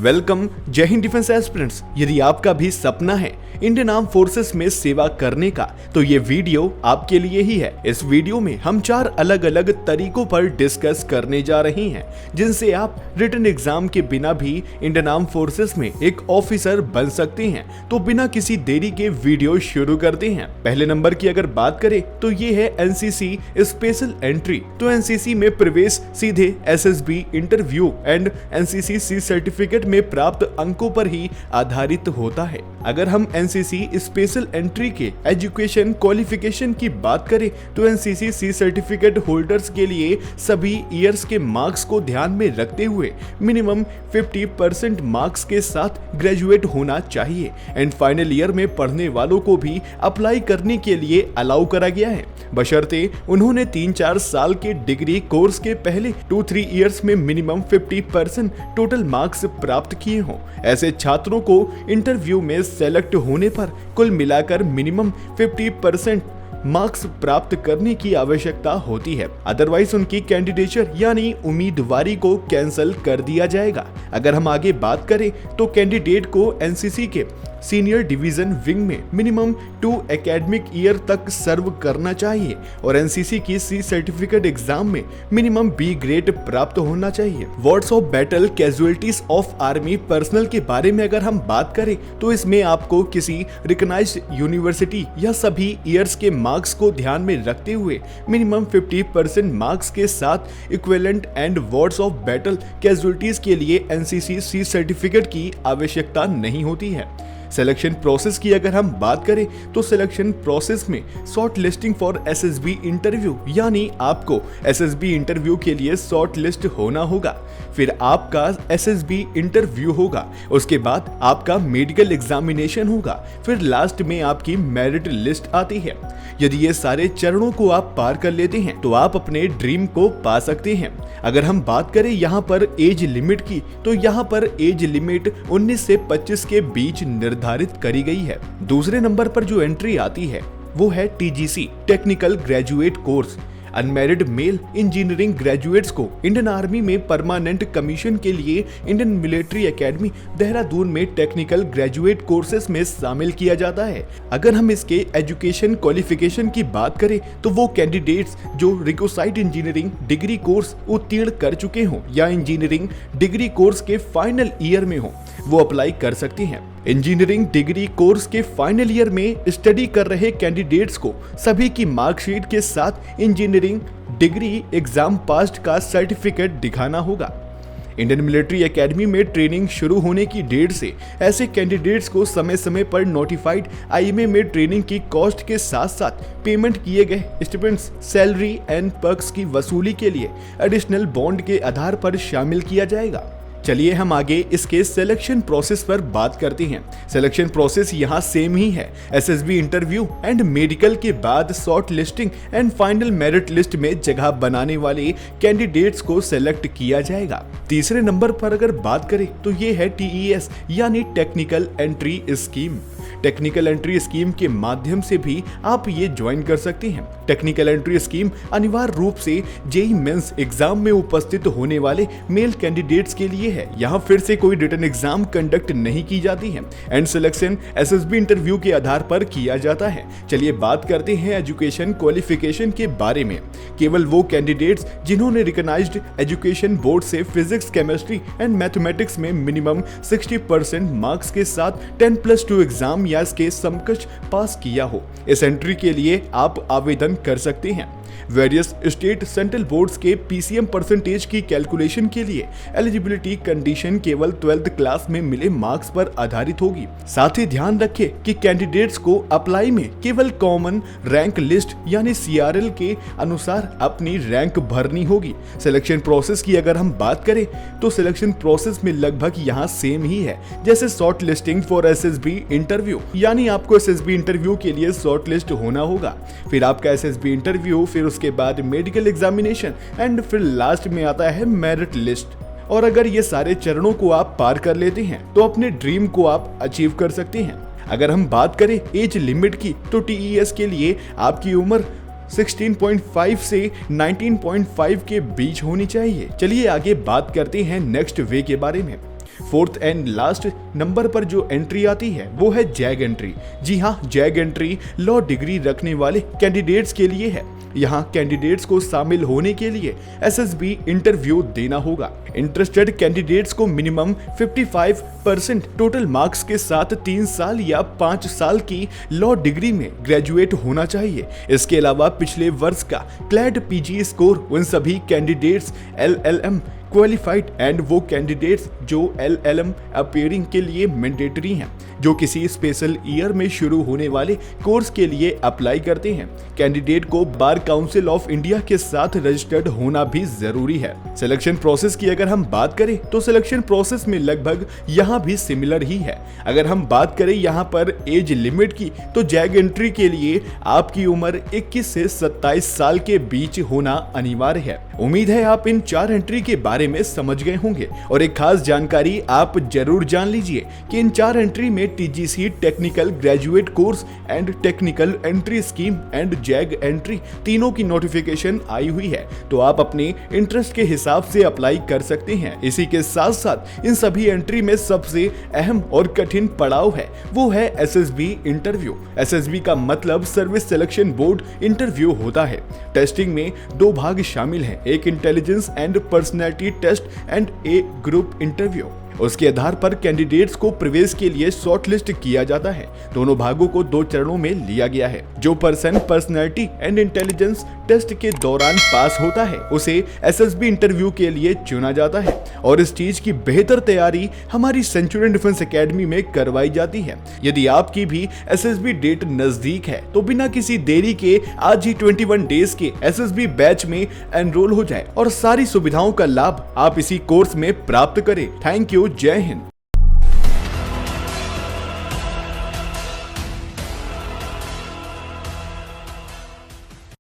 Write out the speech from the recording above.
Welcome जय Hind defence aspirants. यदि आपका भी सपना है इंडियन आर्म फोर्सेस में सेवा करने का, तो ये वीडियो आपके लिए ही है। इस वीडियो में हम 4 अलग अलग तरीकों पर डिस्कस करने जा रहे हैं, जिनसे आप रिटन एग्जाम के बिना भी इंडियन आर्म फोर्सेस में एक ऑफिसर बन सकते हैं। तो बिना किसी देरी के वीडियो शुरू करते हैं। पहले नंबर की अगर बात करें तो ये है एनसीसी स्पेशल एंट्री। तो एनसीसी में प्रवेश सीधे SSB interview and NCC C certificate में प्राप्त अंकों पर ही आधारित होता है। अगर हम एनसीसी स्पेशल एंट्री के एजुकेशन क्वालिफिकेशन की बात करें तो एनसीसी सी सर्टिफिकेट होल्डर्स के लिए सभी ईयर्स के मार्क्स को ध्यान में रखते हुए मिनिमम 50% मार्क्स के साथ ग्रेजुएट होना चाहिए एंड फाइनल ईयर में पढ़ने वालों को भी अप्लाई करने के लिए अलाउ करा गया है, बशर्ते उन्होंने 3-4 साल के डिग्री कोर्स के पहले 2-3 ईयर्स में मिनिमम 50% टोटल मार्क्स प्राप्त किए हों। ऐसे छात्रों को इंटरव्यू में सेलेक्ट होने पर कुल मिलाकर मिनिमम 50% मार्क्स प्राप्त करने की आवश्यकता होती है, अदरवाइज उनकी कैंडिडेचर यानी उम्मीदवारी को कैंसिल कर दिया जाएगा। अगर हम आगे बात करें तो कैंडिडेट को एनसीसी के सीनियर डिवीजन विंग में मिनिमम 2 एकेडमिक ईयर तक सर्व करना चाहिए और एनसीसी की सी सर्टिफिकेट एग्जाम में मिनिमम बी ग्रेड प्राप्त होना चाहिए। Words of battle casualties of army personnel के बारे में अगर हम बात करें तो इसमें आपको किसी रिकॉग्नाइज्ड यूनिवर्सिटी या सभी ईयर्स के मार्क्स को ध्यान में रखते हुए मिनिमम 50% मार्क्स के साथ equivalent and words of battle casualties के लिए एनसीसी सी सर्टिफिकेट की आवश्यकता नहीं होती है। सिलेक्शन प्रोसेस की अगर हम बात करें तो सिलेक्शन प्रोसेस में short listing for SSB interview, यानी आपको एसएसबी इंटरव्यू के लिए शॉर्ट लिस्ट होना होगा, फिर आपका एसएसबी इंटरव्यू होगा, उसके बाद आपका मेडिकल एग्जामिनेशन होगा, फिर लास्ट में आपकी मेरिट लिस्ट आती है। यदि ये सारे चरणों को आप पार कर लेते हैं तो आप अपने ड्रीम को पा सकते हैं। अगर हम बात करें यहाँ पर एज लिमिट की, तो यहाँ पर एज लिमिट 19 से 25 के बीच निर्धारित करी गई है। दूसरे नंबर पर जो एंट्री आती है वो है TGC technical graduate course. Unmarried mail engineering graduates को इंडियन आर्मी में परमानेंट कमीशन के लिए इंडियन मिलिट्री एकेडमी देहरादून में टेक्निकल ग्रेजुएट कोर्सेज में शामिल किया जाता है। अगर हम इसके एजुकेशन क्वालिफिकेशन की बात करें तो वो कैंडिडेट्स जो रिक्विसाइट इंजीनियरिंग डिग्री कोर्स उत्तीर्ण कर चुके हों या इंजीनियरिंग डिग्री कोर्स के फाइनल ईयर में हो, वो अप्लाई कर सकती हैं। इंजीनियरिंग डिग्री कोर्स के फाइनल ईयर में स्टडी कर रहे कैंडिडेट्स को सभी की मार्कशीट के साथ इंजीनियरिंग डिग्री एग्जाम पास का सर्टिफिकेट दिखाना होगा। इंडियन मिलिट्री एकेडमी में ट्रेनिंग शुरू होने की डेट से ऐसे कैंडिडेट्स को समय समय पर नोटिफाइड आईएमए में ट्रेनिंग की कॉस्ट के साथ साथ पेमेंट किए गए स्टिपेंड्स, सैलरी एंड पर्क्स की वसूली के लिए एडिशनल बॉन्ड के आधार पर शामिल किया जाएगा। चलिए हम आगे इसके सिलेक्शन प्रोसेस पर बात करते हैं। सिलेक्शन प्रोसेस यहाँ सेम ही है। एसएसबी इंटरव्यू एंड मेडिकल के बाद short listing and final merit list में जगह बनाने वाले कैंडिडेट्स को सेलेक्ट किया जाएगा। तीसरे नंबर पर अगर बात करें तो ये है टीईएस यानी technical entry scheme. Technical entry scheme के माध्यम से भी आप ये ज्वाइन कर सकते हैं। टेक्निकल एंट्री स्कीम अनिवार्य रूप से जेईई मेंस एग्जाम में उपस्थित होने वाले मेल कैंडिडेट्स के लिए है। यहाँ फिर से कोई रिटन एग्जाम कंडक्ट नहीं की जाती है एंड सिलेक्शन एसएसबी इंटरव्यू के आधार पर किया जाता है। चलिए बात करते हैं एजुकेशन क्वालिफिकेशन के बारे में। केवल वो कैंडिडेट्स जिन्होंने रिकॉग्नाइज्ड एजुकेशन बोर्ड से फिजिक्स, केमिस्ट्री एंड मैथमेटिक्स में मिनिमम 60% मार्क्स के साथ 10+2 एग्जाम या इसके समकक्ष पास किया हो, इस एंट्री के लिए आप आवेदन कर सकते हैं। वेरियस स्टेट सेंट्रल बोर्ड्स के पीसीएम परसेंटेज की कैलकुलेशन के लिए एलिजिबिलिटी कंडीशन केवल 12th क्लास में मिले मार्क्स पर आधारित होगी। साथ ही ध्यान रखें कि कैंडिडेट्स को अप्लाई में केवल कॉमन रैंक लिस्ट यानी सीआरएल के अनुसार अपनी रैंक भरनी होगी। सिलेक्शन प्रोसेस की अगर हम बात करें तो सिलेक्शन प्रोसेस में लगभग यहाँ सेम ही है जैसे short listing for SSB interview, यानी आपको एसएसबी इंटरव्यू के लिए शॉर्ट लिस्ट होना होगा, फिर आपका एसएसबी इंटरव्यू, फिर उसके बाद मेडिकल एग्जामिनेशन एंड फिर लास्ट में आता है मेरिट लिस्ट। और अगर ये सारे चरणों को आप पार कर लेते हैं तो अपने ड्रीम को आप अचीव कर सकते हैं। अगर हम बात करें एज लिमिट की तो टीईएस के लिए आपकी उम्र 16.5 से 19.5 के बीच होनी चाहिए। चलिए आगे बात करते हैं नेक्स्ट वे के बारे में। फोर्थ एंड लास्ट नंबर पर जो एंट्री आती है वो है जैग एंट्री। जी हाँ, जैग एंट्री लॉ डिग्री रखने वाले कैंडिडेट्स के लिए है। यहाँ कैंडिडेट्स को शामिल होने के लिए एसएसबी इंटरव्यू देना होगा। इंटरेस्टेड कैंडिडेट्स को मिनिमम 55% टोटल मार्क्स के साथ 3 साल या 5 साल की लॉ डिग्री में ग्रेजुएट होना चाहिए। इसके अलावा पिछले वर्ष का क्लैड पीजी स्कोर उन सभी कैंडिडेट्स एलएलएम क्वालिफाइड एंड वो कैंडिडेट्स जो एलएलएम अपीयरिंग के लिए मैंडेटरी हैं, जो किसी स्पेशल ईयर में शुरू होने वाले कोर्स के लिए अप्लाई करते हैं। कैंडिडेट को बार काउंसिल ऑफ इंडिया के साथ रजिस्टर्ड होना भी जरूरी है। सिलेक्शन प्रोसेस की अगर हम बात करें तो सिलेक्शन प्रोसेस में लगभग यहाँ भी सिमिलर ही है। अगर हम बात करें यहाँ पर एज लिमिट की तो जैग एंट्री के लिए आपकी उम्र 21 से 27 साल के बीच होना अनिवार्य है। उम्मीद है आप इन 4 एंट्री के बारे में समझ गए होंगे और एक खास जानकारी आप जरूर जान लीजिए कि इन 4 एंट्री में TGC technical graduate course and technical entry scheme and zag entry तीनों की नोटिफिकेशन आई हुई है, तो आप अपने इंटरेस्ट के हिसाब से अप्लाई कर सकते हैं। इसी के साथ साथ इन सभी एंट्री में सबसे अहम और कठिन पड़ाव है वो है एसएसबी इंटरव्यू। एसएसबी का मतलब सर्विस सिलेक्शन बोर्ड इंटरव्यू होता है। टेस्टिंग में 2 भाग शामिल हैं, एक intelligence and personality test and a group interview. उसके आधार पर कैंडिडेट्स को प्रवेश के लिए शॉर्टलिस्ट किया जाता है। दोनों भागों को 2 चरणों में लिया गया है। जो person personality and intelligence test के दौरान पास होता है उसे एसएसबी इंटरव्यू के लिए चुना जाता है और इस चीज की बेहतर तैयारी हमारी सेंचुरियन डिफेंस एकेडमी में करवाई जाती है। यदि आपकी भी एसएसबी डेट नजदीक है तो बिना किसी देरी के आज ही 21 डेज के एसएसबी बैच में एनरोल हो जाए और सारी सुविधाओं का लाभ आप इसी कोर्स में प्राप्त करें। Thank you. जय हिंद।